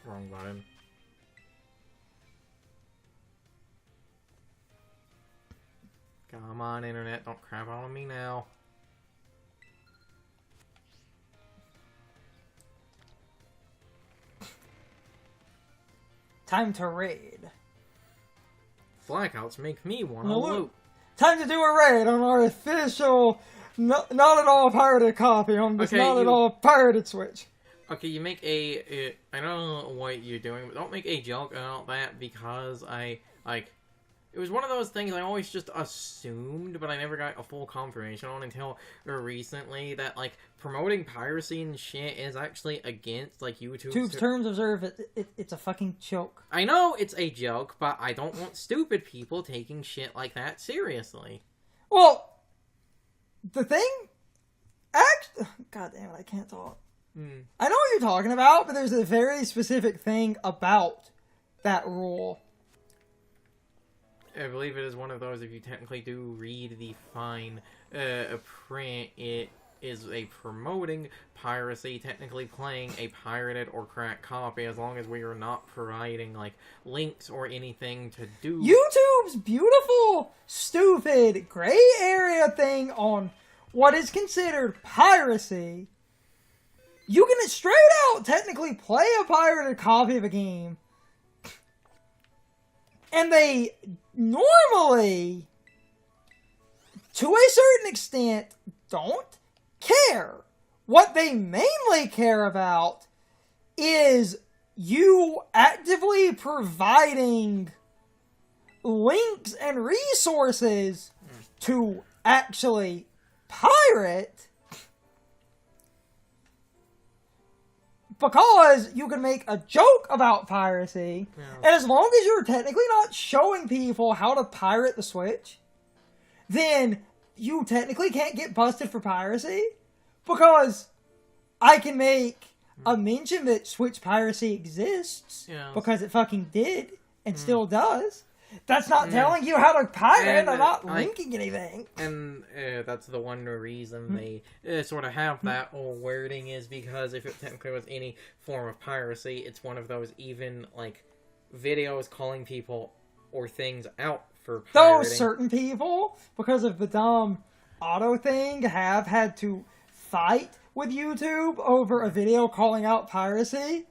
Wrong button. Come on, internet, don't crap on me now. Time to raid. Blackouts make me want to loot. Time to do a raid on our official, not at all pirated copy on this not at all pirated Switch. Okay, you make I don't know what you're doing, but don't make a joke about that because it was one of those things I always just assumed, but I never got a full confirmation on until recently that, like, promoting piracy and shit is actually against, like, YouTube's terms observe it's a fucking joke. I know it's a joke, but I don't want stupid people taking shit like that seriously. Well, the thing... God damn it, I can't talk. I know what you're talking about, but there's a very specific thing about that rule. I believe it is one of those, if you technically do read the fine print, it is a promoting piracy, technically playing a pirated or cracked copy, as long as we are not providing, like, links or anything to do... YouTube's beautiful, stupid, gray area thing on what is considered piracy. You can straight out technically play a pirated copy of a game. And they normally, to a certain extent, don't care. What they mainly care about is you actively providing links and resources to actually pirate, because you can make a joke about piracy, and as long as you're technically not showing people how to pirate the Switch, then you technically can't get busted for piracy, because I can make a mention that Switch piracy exists, because it fucking did, and still does. That's not telling you how to pirate, or not linking anything. And that's the one reason they sort of have that old wording, is because if it technically was any form of piracy, it's one of those even, like, videos calling people or things out for pirating. Those certain people, because of the dumb auto thing, have had to fight with YouTube over a video calling out piracy,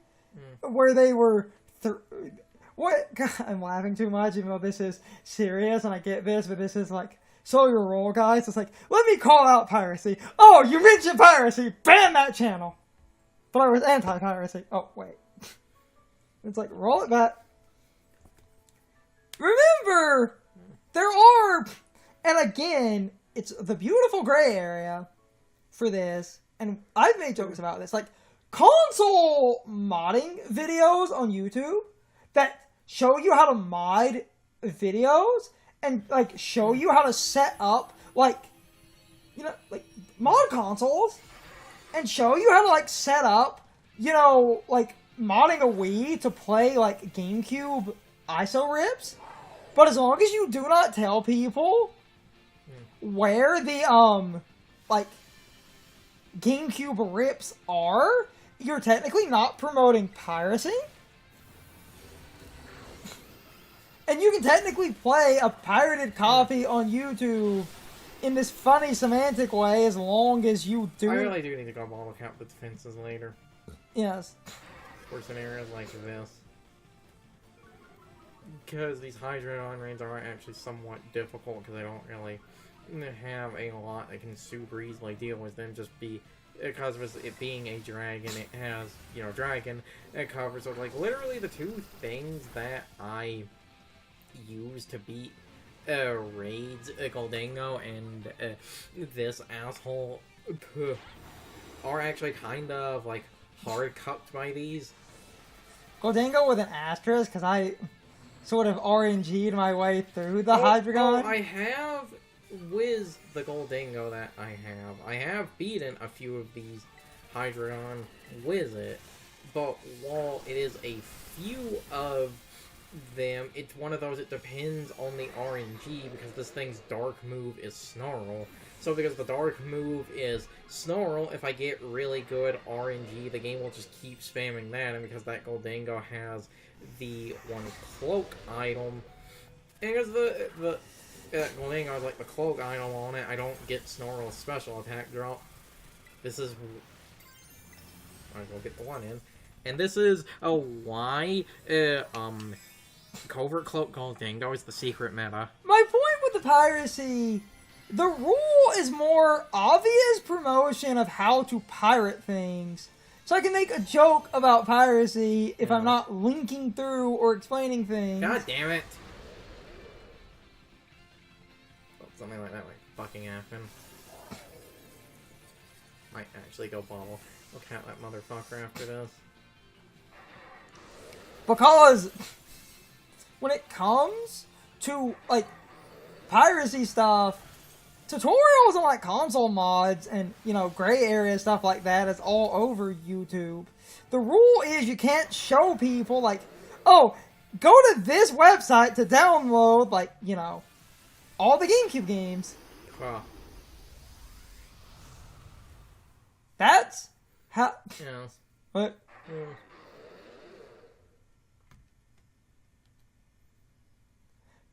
where they were... What? God, I'm laughing too much, even though this is serious, and I get this, but this is like, so your role, guys. It's like, let me call out piracy. Oh, you mentioned piracy! Ban that channel! But I was anti-piracy. Oh, wait. It's like, roll it back. Remember, there are, and again, it's the beautiful gray area for this, and I've made jokes about this, like, console modding videos on YouTube that show you how to mod videos and, like, show you how to set up, like, you know, like, mod consoles and show you how to, like, set up, you know, like, modding a Wii to play, like, GameCube ISO rips. But as long as you do not tell people where the, like, GameCube rips are, you're technically not promoting piracy. And you can technically play a pirated copy on YouTube in this funny semantic way as long as you do... I really do need to go bottle cap the defenses later. Yes. For scenarios like this. Because these Hydrodon raids are actually somewhat difficult, because they don't really have a lot that can super easily deal with them. Just because of it being a dragon, it has, you know, dragon, it covers, so, like, literally the two things that I use to beat raids, Goldango and this asshole, are actually kind of, like, hard cucked by these. Goldango with an asterisk, because I sort of RNG'd my way through the Hydreigon. I have with the Goldango that I have beaten a few of these Hydreigon with it, but while it is a few of them, it's one of those, it depends on the RNG, because this thing's dark move is Snarl, So because the dark move is Snarl, if I get really good RNG, the game will just keep spamming that, and because that Goldango has the one cloak item, and because the Goldango has like the cloak item on it, I don't get Snarl's special attack drop. This is... I'll go get the one in. And this is why Covert Cloak Goldango is the secret meta. My point with the piracy, the rule is more obvious promotion of how to pirate things. So I can make a joke about piracy if I'm not linking through or explaining things. God damn it. Oh, something like that might fucking happen. Might actually go bottle. Look at that motherfucker after this. Because when it comes to, like, piracy stuff, tutorials on, like, console mods and, you know, gray area stuff like that is all over YouTube. The rule is you can't show people, like, oh, go to this website to download, like, you know, all the GameCube games. Huh. That's how... Yeah. What? Mm.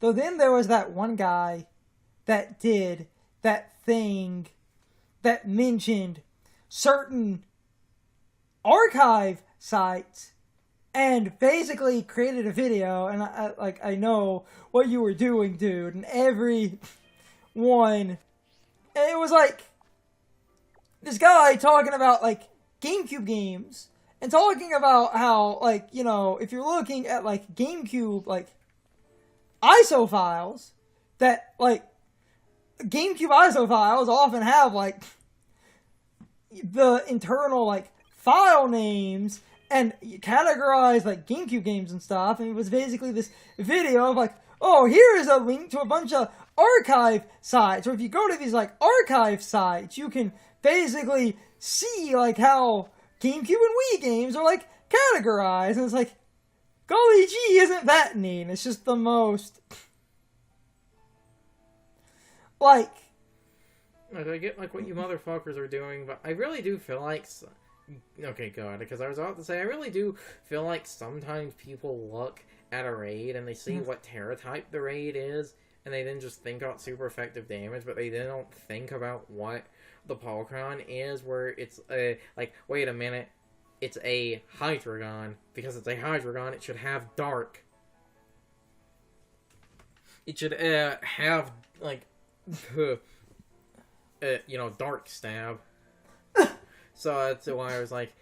Though then there was that one guy that did that thing that mentioned certain archive sites and basically created a video, and I know what you were doing, dude, and every one, and it was like this guy talking about like GameCube games and talking about how, like, you know, if you're looking at like GameCube like ISO files, that like GameCube ISO files often have like the internal like file names and categorize like GameCube games and stuff, and it was basically this video of like, oh, here is a link to a bunch of archive sites, or if you go to these like archive sites, you can basically see like how GameCube and Wii games are like categorized, and it's like, golly gee, isn't that neat? It's just the most, like... I get like what you motherfuckers are doing, but I really do feel like... Okay, good, because I was about to say, I really do feel like sometimes people look at a raid and they see what Tera type the raid is, and they then just think about super effective damage, but they then don't think about what the Pokémon is, where it's like, wait a minute, it's a Hydreigon. Because it's a Hydreigon, it should have Dark. It should have, like, you know, Dark Stab. So that's why I was like,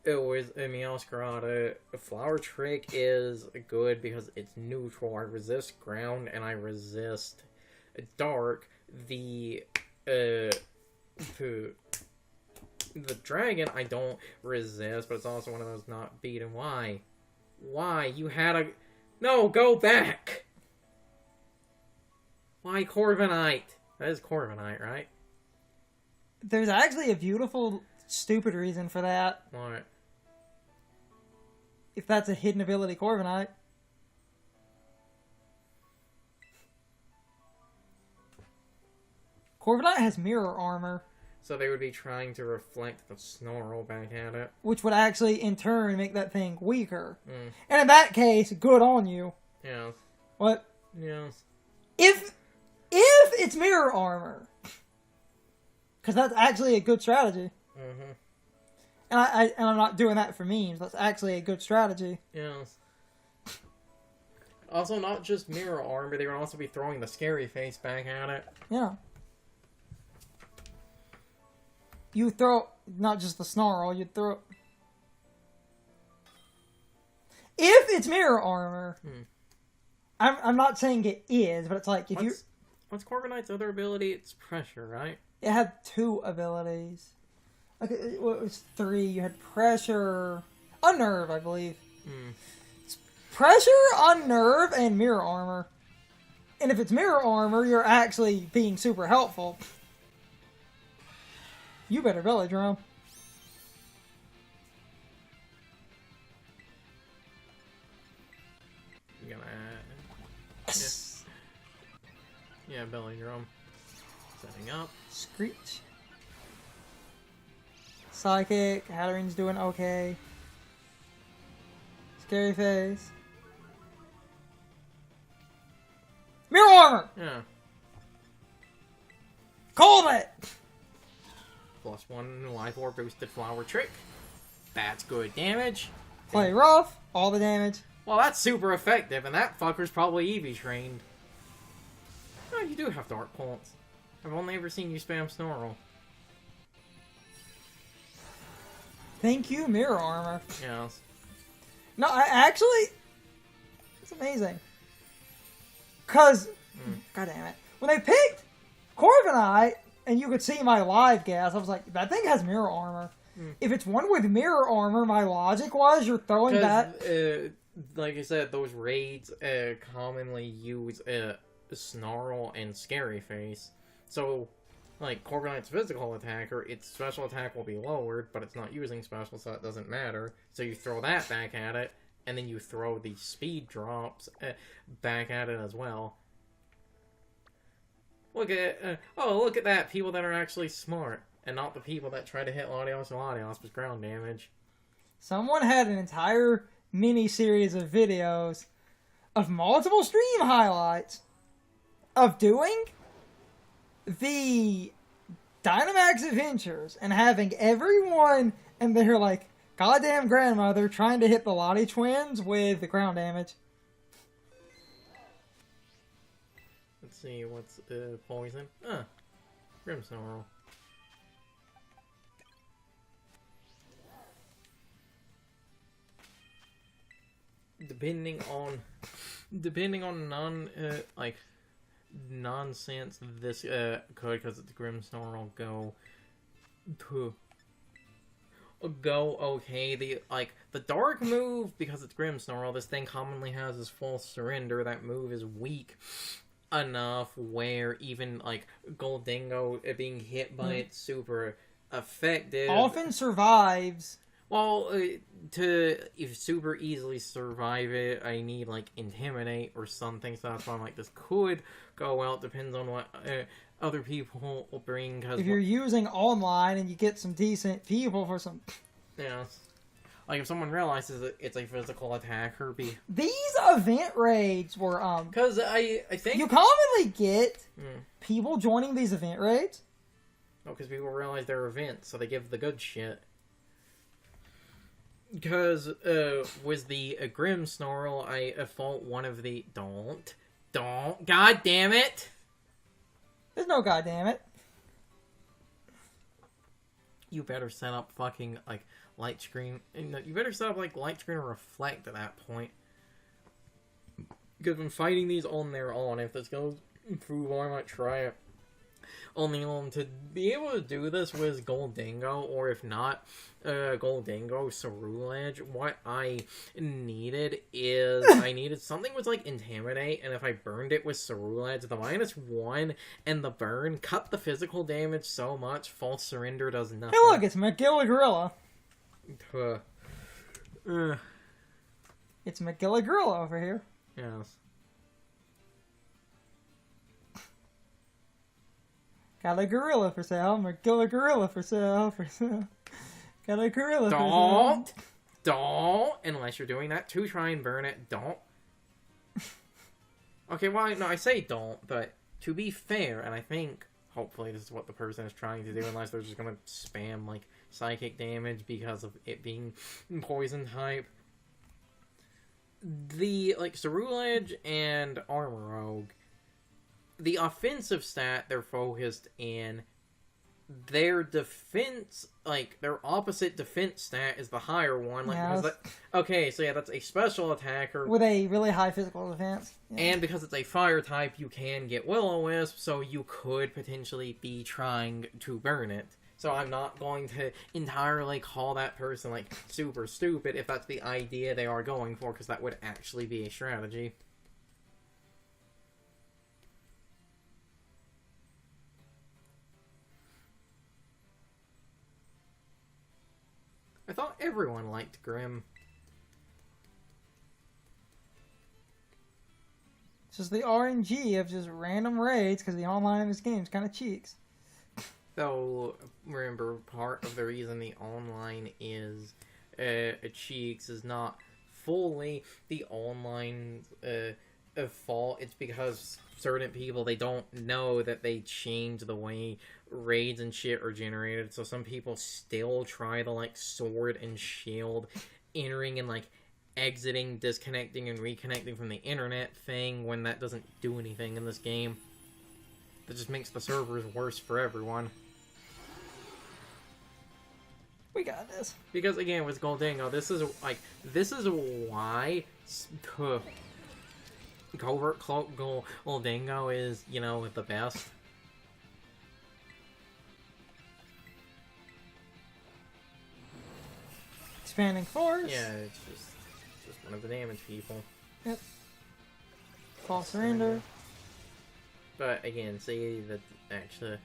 it was Meowscarada. Flower Trick is good because it's neutral. I resist ground and I resist dark. The dragon I don't resist, but it's also one of those not beaten. Why? Why? You had a... No, go back! Why Corviknight? That is Corviknight, right? There's actually a beautiful, stupid reason for that. What? If that's a hidden ability Corviknight. Corviknight has mirror armor. So they would be trying to reflect the Snarl back at it. Which would actually, in turn, make that thing weaker. Mm. And in that case, good on you. Yes. What? Yes. If it's mirror armor, because that's actually a good strategy. Mm-hmm. And I'm not doing that for memes. That's actually a good strategy. Yes. Also, not just mirror armor, they would also be throwing the scary face back at it. Yeah. You throw not just the Snarl. You throw. If it's mirror armor, I'm not saying it is, but it's like if you. What's Corviknight's other ability? It's pressure, right? It had 2 abilities. Okay, it was 3. You had pressure, unnerve, I believe. It's pressure, unnerve, and mirror armor. And if it's mirror armor, you're actually being super helpful. You better belly drum. You gonna... Yeah, belly drum. Setting up. Screech. Psychic. Hattering's doing okay. Scary face. Mirror armor! Yeah. Called it! +1 life orb boosted flower trick. That's good damage. Play rough. All the damage. Well, that's super effective, and that fucker's probably EV trained. Oh, you do have Dark Pulse. I've only ever seen you spam Snarl. Thank you, Mirror Armor. Yes. No, I actually... It's amazing. Because... God damn it. When they picked Corviknight, and you could see my live gas, I was like, that thing has Mirror Armor. If it's one with Mirror Armor, my logic was you're throwing that... like I said, those raids commonly use Snarl and Scary Face. So, like, Corviknight's physical attacker, its special attack will be lowered, but it's not using special, so it doesn't matter. So you throw that back at it, and then you throw the speed drops back at it as well. Look at look at that! People that are actually smart, and not the people that try to hit Latios and Latios with ground damage. Someone had an entire mini-series of videos of multiple stream highlights of doing the Dynamax Adventures and having everyone and their, like, goddamn grandmother trying to hit the Lottie twins with the ground damage. Let's see, what's poison? Grimmsnarl. Depending on nonsense, this could, because it's Grimmsnarl, go okay. The dark move, because it's Grimmsnarl, this thing commonly has is false surrender. That move is weak enough where even like Goldingo being hit by it super effective Often survives. Well, to super easily survive it, I need, like, Intimidate or something, so that's why I'm like, this could go well. It depends on what other people will bring. Cause if you're using online and you get some decent people for some... Yeah. Like, if someone realizes that it's a physical attacker, These event raids were, Because I think... You commonly get people joining these event raids. Oh, because people realize they're events, so they give the good shit. Because, with the Grimmsnarl, I fault one of the... Don't. God damn it! There's no goddamn it. You better set up fucking, like, light screen... You better set up, like, light screen or reflect at that point. Because I'm fighting these on their own. If this goes through, well, I might try it. Only to be able to do this with Goldingo, or if not, Goldingo, Cerulege, what I needed is, I needed something with, like, Intimidate, and if I burned it with Cerulege, the -1 and the burn cut the physical damage so much, False Surrender does nothing. Hey look, it's McGilla Gorilla. It's McGilla Gorilla over here. Yes. Got a gorilla for sale. McGilla Gorilla for sale. Got a gorilla for sale. Don't. Unless you're doing that to try and burn it. Don't. Okay, well, no, I say don't, but to be fair, and I think, hopefully this is what the person is trying to do, unless they're just gonna spam, like, psychic damage because of it being poison type. The, like, Cerulege and Armor Rogue, the offensive stat they're focused in, their defense, like, their opposite defense stat is the higher one. Like, yes. Okay, so yeah, that's a special attacker. With a really high physical defense. Yeah. And because it's a fire type, you can get Will-O-Wisp, so you could potentially be trying to burn it. So I'm not going to entirely call that person, like, super stupid if that's the idea they are going for, because that would actually be a strategy. I thought everyone liked Grimm. Just the RNG of just random raids, because the online in this game is kind of cheeks. Though, remember, part of the reason the online is cheeks is not fully the online fault. It's because certain people, they don't know that they change the way raids and shit are generated. So some people still try the, like, sword and shield entering and, like, exiting, disconnecting, and reconnecting from the internet thing when that doesn't do anything in this game. That just makes the servers worse for everyone. We got this. Because, again, with Goldingo, this is why Covert Cloak Goldingo is, you know, the best. Expanding force. Yeah, it's just one of the damage people. Yep. False surrender. But, again, see, that actually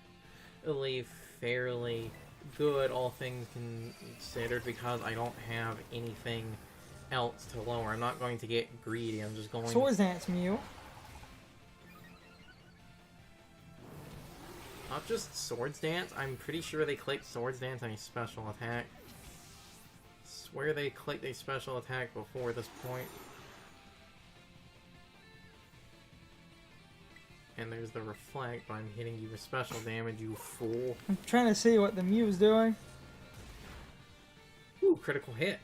fairly good, all things considered, because I don't have anything else to lower. I'm not going to get greedy, I'm just going... Swords Dance Mew. Not just Swords Dance, I'm pretty sure they clicked Swords Dance on a special attack. Swear they clicked a special attack before this point. And there's the Reflect, but I'm hitting you with special damage, you fool. I'm trying to see what the Mew's doing. Ooh, critical hit.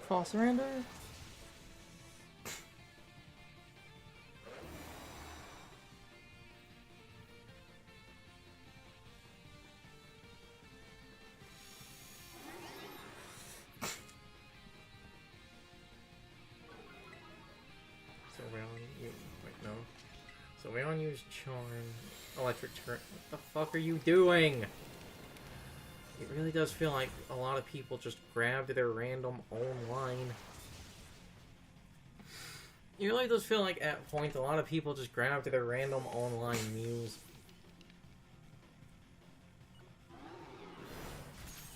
False surrender. So we don't use Charm. Electric Turret. What the fuck are you doing? It really does feel like a lot of people just grabbed their random online. It really does feel like at points a lot of people just grabbed their random online Mews.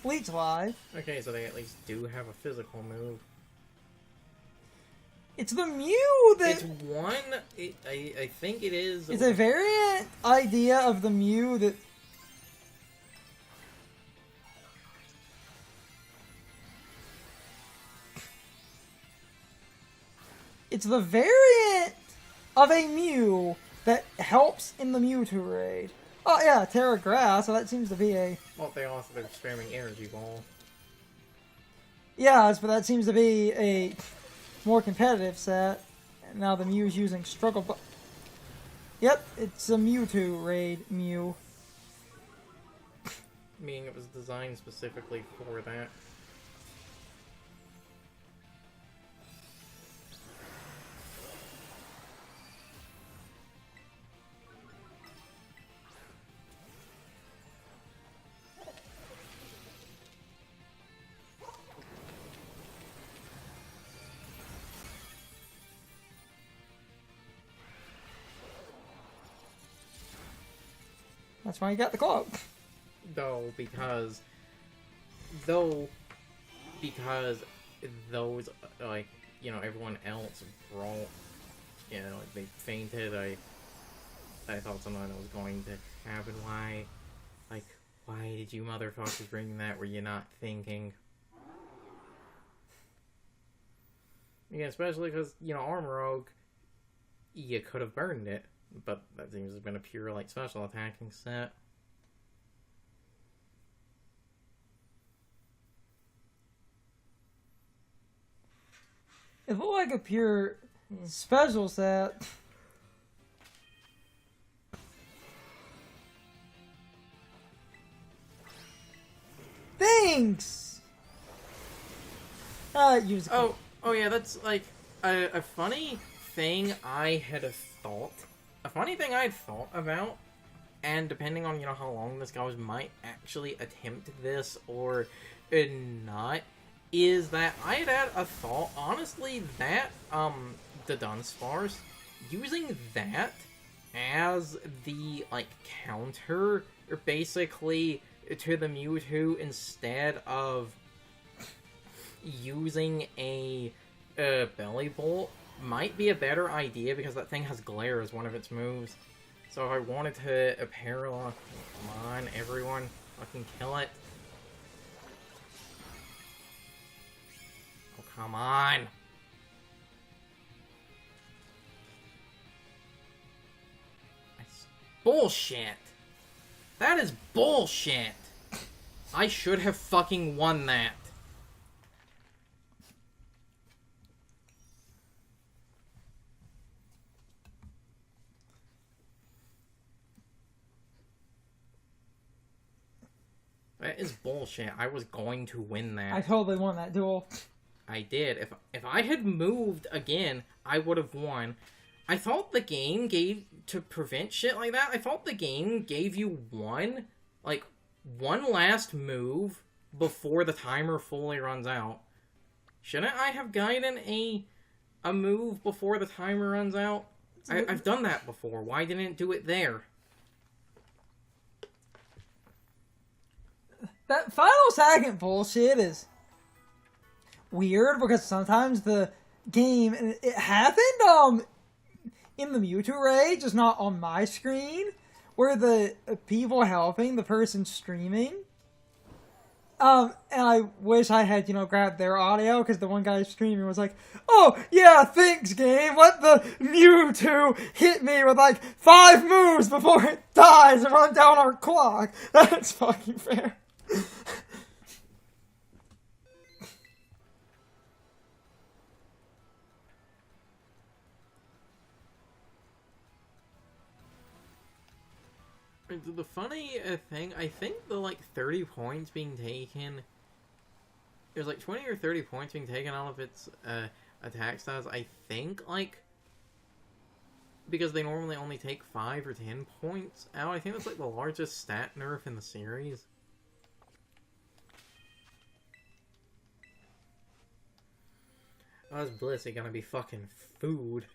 Leech Live. Okay, so they at least do have a physical move. It's the Mew that... It's one... I think it is... It's a variant idea of the Mew that... It's the variant of a Mew that helps in the Mewtwo raid. Oh yeah, Tera Grass, so that seems to be a... Well, they're spamming Energy Ball. Yeah, but that seems to be a more competitive set. And now the Mew's using Struggle Bu... Yep, it's a Mewtwo raid Mew. Meaning it was designed specifically for that. That's why you got the cloak. Because those, like, you know, everyone else brought, you know, like, they fainted, I thought something was going to happen. Why did you motherfuckers bring that? Were you not thinking? Yeah, especially because, you know, Armor Oak, you could have burned it, but that seems to have been a pure, like, special attacking set. It looked like a pure special set. Thanks! Use Oh yeah, that's, like, a funny thing I had thought. A funny thing I had thought about, and depending on, you know, how long this goes, might actually attempt this or not, is that I had a thought, honestly, that, the Dunsparce, using that as the, like, counter, basically, to the Mewtwo instead of using a Belly Bolt might be a better idea because that thing has glare as one of its moves. So if I wanted to paralyze... Come on, everyone. Fucking kill it. Oh, come on. That's bullshit. That is bullshit. I should have fucking won that. That is bullshit. I was going to win that. I totally won that duel. I did. If I had moved again, I would have won. I thought the game gave... To prevent shit like that, I thought the game gave you one last move before the timer fully runs out. Shouldn't I have gotten a move before the timer runs out? I've done that before. Why didn't it do it there? That final second bullshit is weird because sometimes the game, and it happened in the Mewtwo raid, just not on my screen, where the people helping the person streaming, and I wish I had, grabbed their audio, because the one guy streaming was like, oh, yeah, thanks, game, let the Mewtwo hit me with, 5 moves before it dies and run down our clock. That's fucking fair. The funny thing, I think the 30 points being taken, there's 20 or 30 points being taken out of its attack stats. I think because they normally only take 5 or 10 points out. I think that's the largest stat nerf in the series. How's Blissey gonna be fucking food?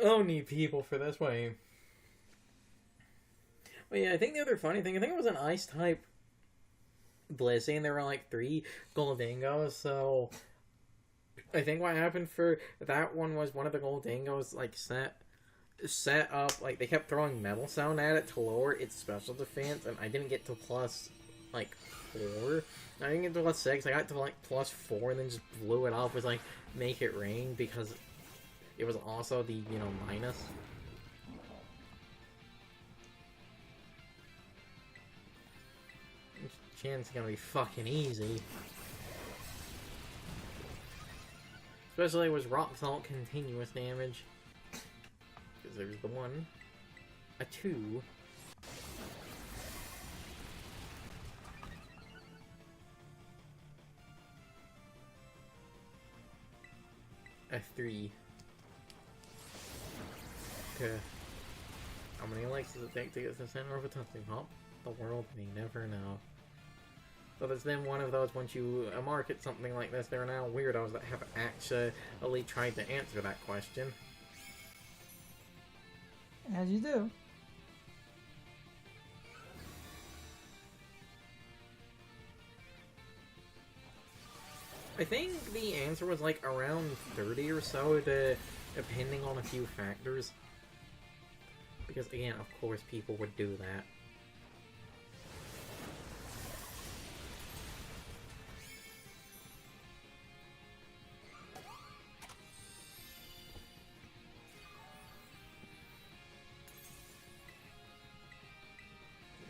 I don't need people for this way. But yeah, I think the other funny thing, I think it was an ice type Blissey, and there were 3 Goldingos, so I think what happened for that one was one of the Goldingos set up, they kept throwing Metal Sound at it to lower its special defense, and I didn't get to plus 4. I didn't get to plus 6, I got to plus 4 and then just blew it off with Make It Rain because it was also the, minus. Chance is gonna be fucking easy. Especially with Rock Salt continuous damage. Because there's the 1, a 2, a 3. Okay. How many likes does it take to get to the center of a testing hop? The world may never know. So there's then one of those, once you market something like this, there are now weirdos that have actually tried to answer that question. As you do. I think the answer was around 30 or so, depending on a few factors. Because again, of course, people would do that.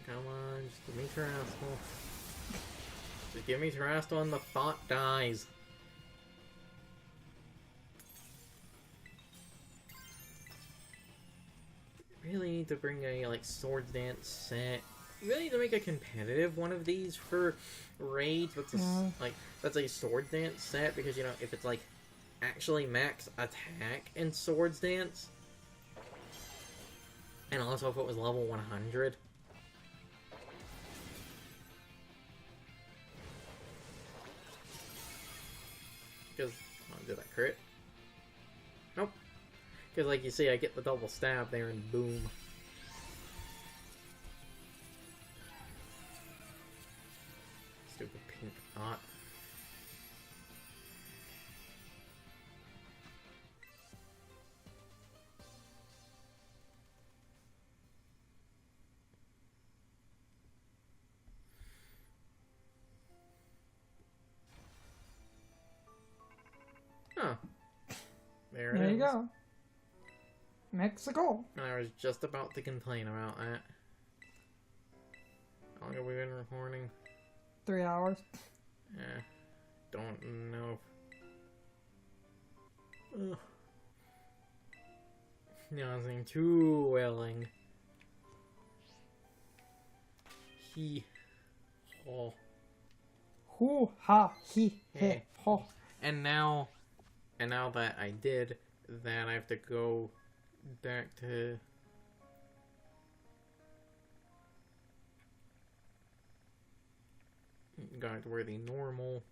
Come on, just give me Terastal. Just give me Terastal and the thought dies. Really need to bring a Swords Dance set. You really need to make a competitive one of these for raids. That's a Swords Dance set, because if it's actually max attack in Swords Dance, and also if it was level 100. Because, did I crit? Nope. Because, you see, I get the double stab there and boom. Stupid pink dot. go. Mexico. I was just about to complain about that. How long have we been recording? 3 hours. Don't know. Ugh. Nothing too willing. Oh. Hoo ha he he ho. And now that I did that, I have to go back to got to where the normal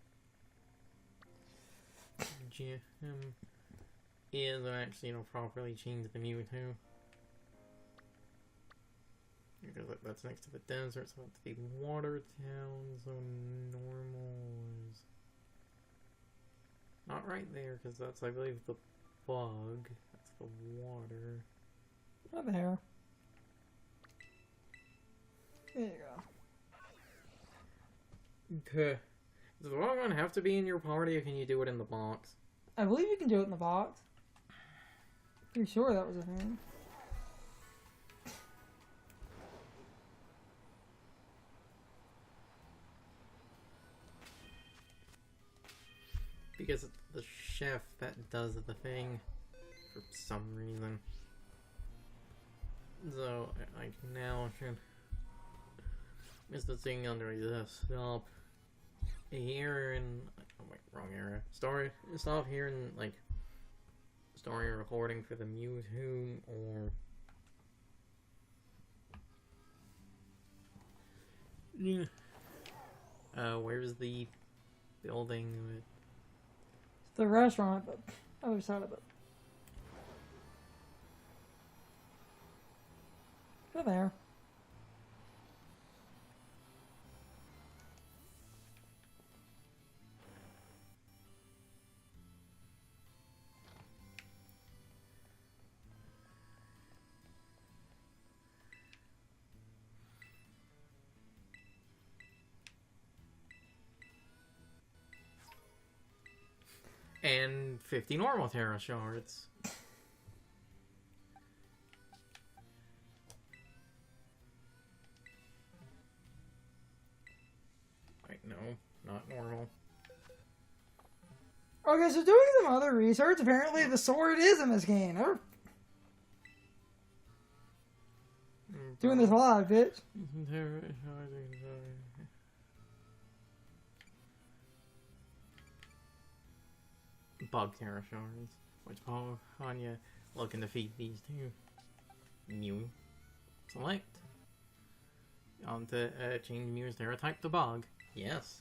gym is, and actually, properly change the Mewtwo. Because that's next to the desert, so it's the water town, so normal is not right there, because that's, I believe, the bug. That's the water. Not there. There you go. Does the Pokemon have to be in your party, or can you do it in the box? I believe you can do it in the box. Pretty sure that was a thing. Because it's the chef that does the thing for some reason. So, like, now I should... Is the thing under this. Stop here in... Oh, wait, wrong area. Stop here in, like, starting recording for the Mewtwo, or... Yeah. Where's the building with... The restaurant, but other side of it. Go there. And 50 normal Tera shards. Wait, no, not normal. Okay, so doing some other research, apparently the sword is in this game. Doing this live, bitch. Bug Tera shards. Which Pokemon you looking to feed these two? Mew. Select. To change Mew's Tera type to Bug. Yes.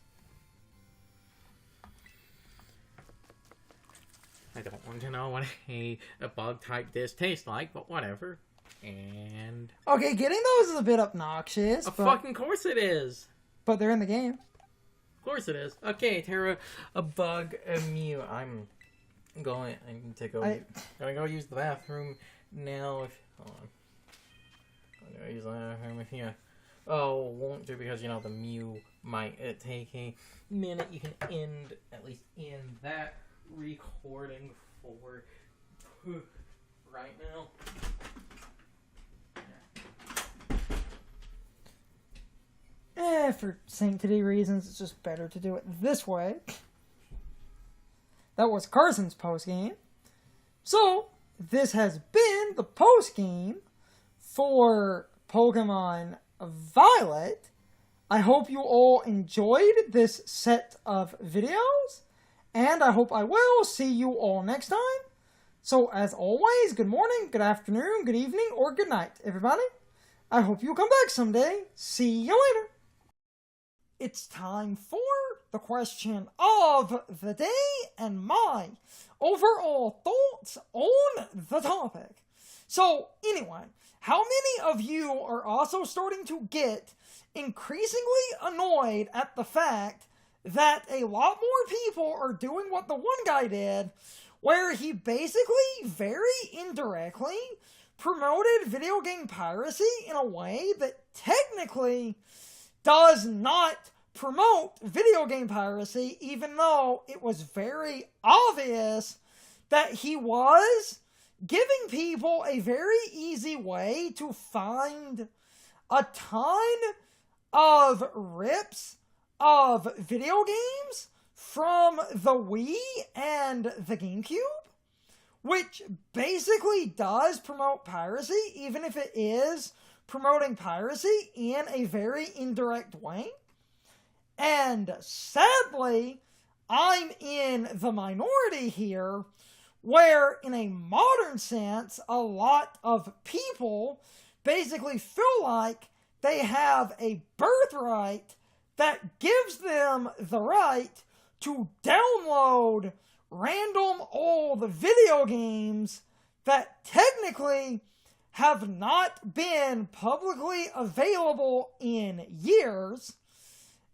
I don't want to know what a bug type dish tastes like, but whatever. And... Okay, getting those is a bit obnoxious. Of fucking course it is! But they're in the game. Of course it is. Okay, Tera, a Bug, a Mew. I'm going to go use the bathroom now. Hold on. I'm going to use the bathroom if you... Oh, won't do, because, the Mew might take a minute. You can at least end that recording for right now. For sanctity reasons, it's just better to do it this way. That was Carson's post-game. So, this has been the post-game for Pokemon Violet. I hope you all enjoyed this set of videos, and I hope I will see you all next time. So, as always, good morning, good afternoon, good evening, or good night, everybody. I hope you come back someday. See you later. It's time for the question of the day and my overall thoughts on the topic. So, anyway, how many of you are also starting to get increasingly annoyed at the fact that a lot more people are doing what the one guy did, where he basically very indirectly promoted video game piracy in a way that technically does not promote video game piracy, even though it was very obvious that he was giving people a very easy way to find a ton of rips of video games from the Wii and the GameCube, which basically does promote piracy, even if it is promoting piracy in a very indirect way. And sadly, I'm in the minority here, where in a modern sense, a lot of people basically feel like they have a birthright that gives them the right to download random old video games that technically have not been publicly available in years.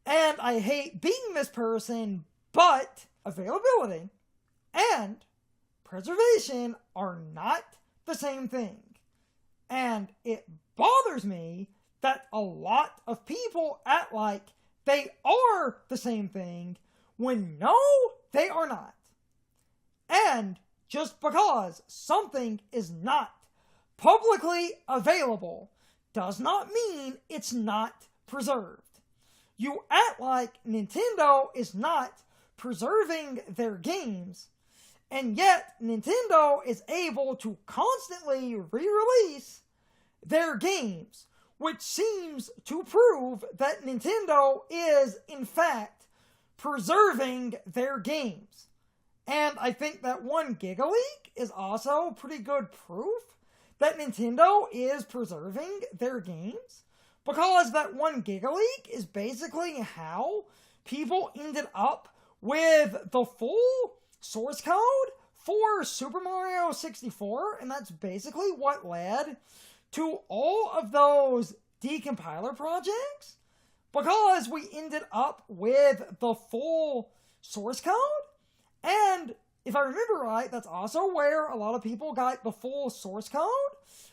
And I hate being this person, but availability and preservation are not the same thing. And it bothers me that a lot of people act like they are the same thing when no, they are not. And just because something is not publicly available does not mean it's not preserved. You act like Nintendo is not preserving their games, and yet Nintendo is able to constantly re-release their games, which seems to prove that Nintendo is, in fact, preserving their games. And I think that one GigaLeak is also pretty good proof that Nintendo is preserving their games, because that one GigaLeak is basically how people ended up with the full source code for Super Mario 64, and that's basically what led to all of those decompiler projects, because we ended up with the full source code. And if I remember right, that's also where a lot of people got the full source code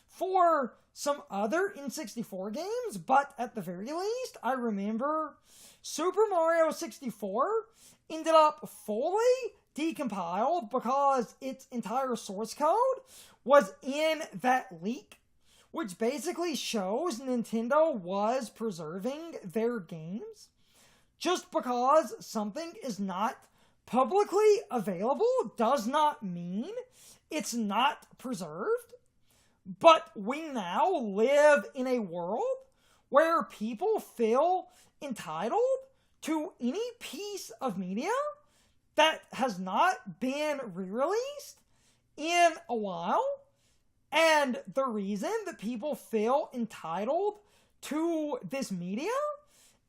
for some other N64 games, but at the very least, I remember Super Mario 64 ended up fully decompiled because its entire source code was in that leak, which basically shows Nintendo was preserving their games. Just because something is not publicly available does not mean it's not preserved. But we now live in a world where people feel entitled to any piece of media that has not been re-released in a while. And the reason that people feel entitled to this media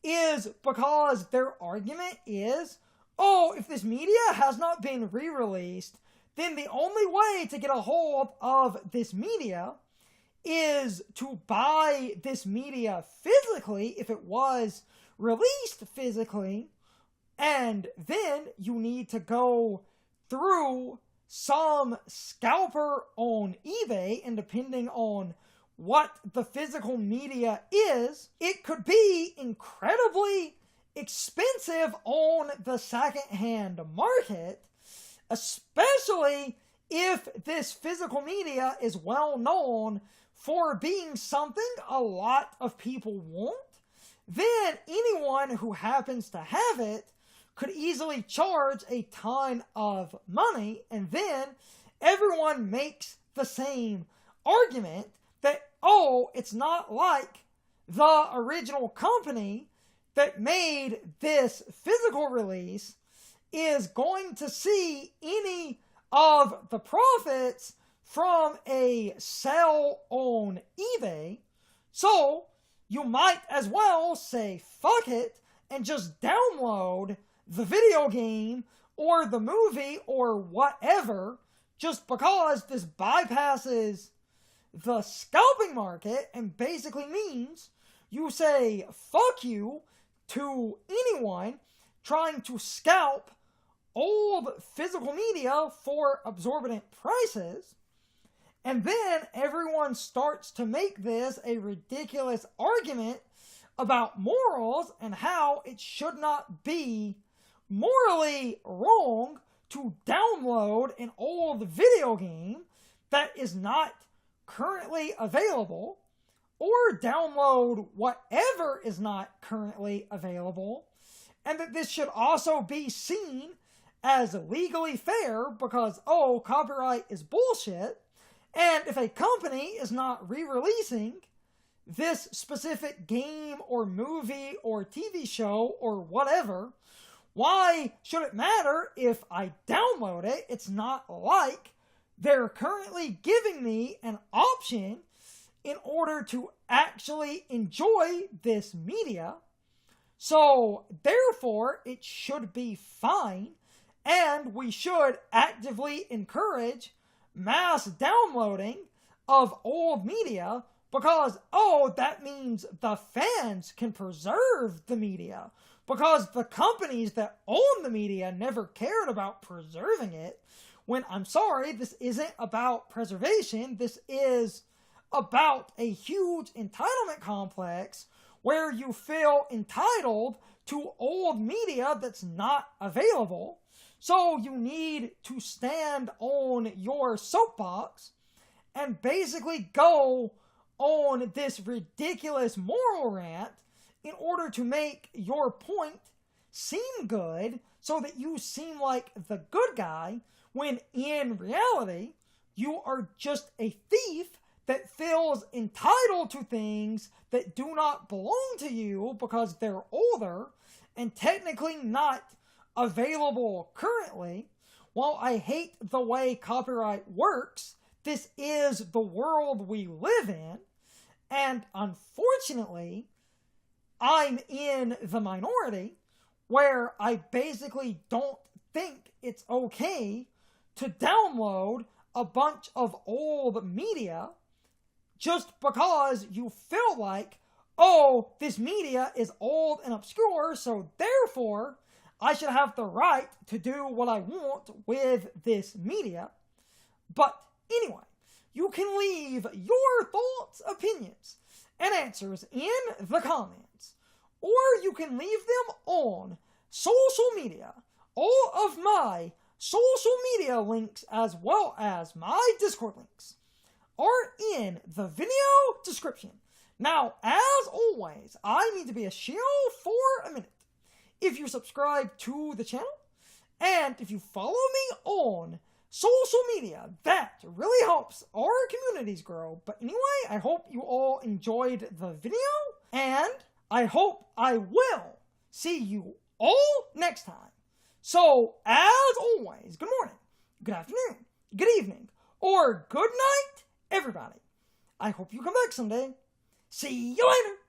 is because their argument is, oh, if this media has not been re-released, then the only way to get a hold of this media is to buy this media physically if it was released physically, and then you need to go through some scalper on eBay, and depending on what the physical media is, it could be incredibly expensive on the secondhand market, especially if this physical media is well known for being something a lot of people want. Then anyone who happens to have it could easily charge a ton of money, and then everyone makes the same argument that, oh, it's not like the original company that made this physical release is going to see any of the profits from a sale on eBay, so you might as well say fuck it and just download the video game or the movie or whatever, just because this bypasses the scalping market and basically means you say fuck you to anyone trying to scalp old physical media for exorbitant prices. And then everyone starts to make this a ridiculous argument about morals and how it should not be morally wrong to download an old video game that is not currently available, or download whatever is not currently available, and that this should also be seen as legally fair because, oh, copyright is bullshit, and if a company is not re-releasing this specific game or movie or TV show or whatever, why should it matter if I download it? It's not like they're currently giving me an option in order to actually enjoy this media. So, therefore, it should be fine, and we should actively encourage mass downloading of old media because, oh, that means the fans can preserve the media because the companies that own the media never cared about preserving it. When, I'm sorry, this isn't about preservation. This is about a huge entitlement complex where you feel entitled to old media that's not available. So you need to stand on your soapbox and basically go on this ridiculous moral rant in order to make your point seem good so that you seem like the good guy, when in reality, you are just a thief that feels entitled to things that do not belong to you because they're older and technically not available currently. While I hate the way copyright works, this is the world we live in, and unfortunately, I'm in the minority where I basically don't think it's okay to download a bunch of old media just because you feel like, oh, this media is old and obscure, so therefore I should have the right to do what I want with this media. But anyway, you can leave your thoughts, opinions, and answers in the comments, or you can leave them on social media. All of my social media links, as well as my Discord links, are in the video description. Now, as always, I need to be a shill for a minute. If you subscribe to the channel, and if you follow me on social media, that really helps our communities grow. But anyway, I hope you all enjoyed the video, and I hope I will see you all next time. So, as always, good morning, good afternoon, good evening, or good night, everybody. I hope you come back someday. See you later.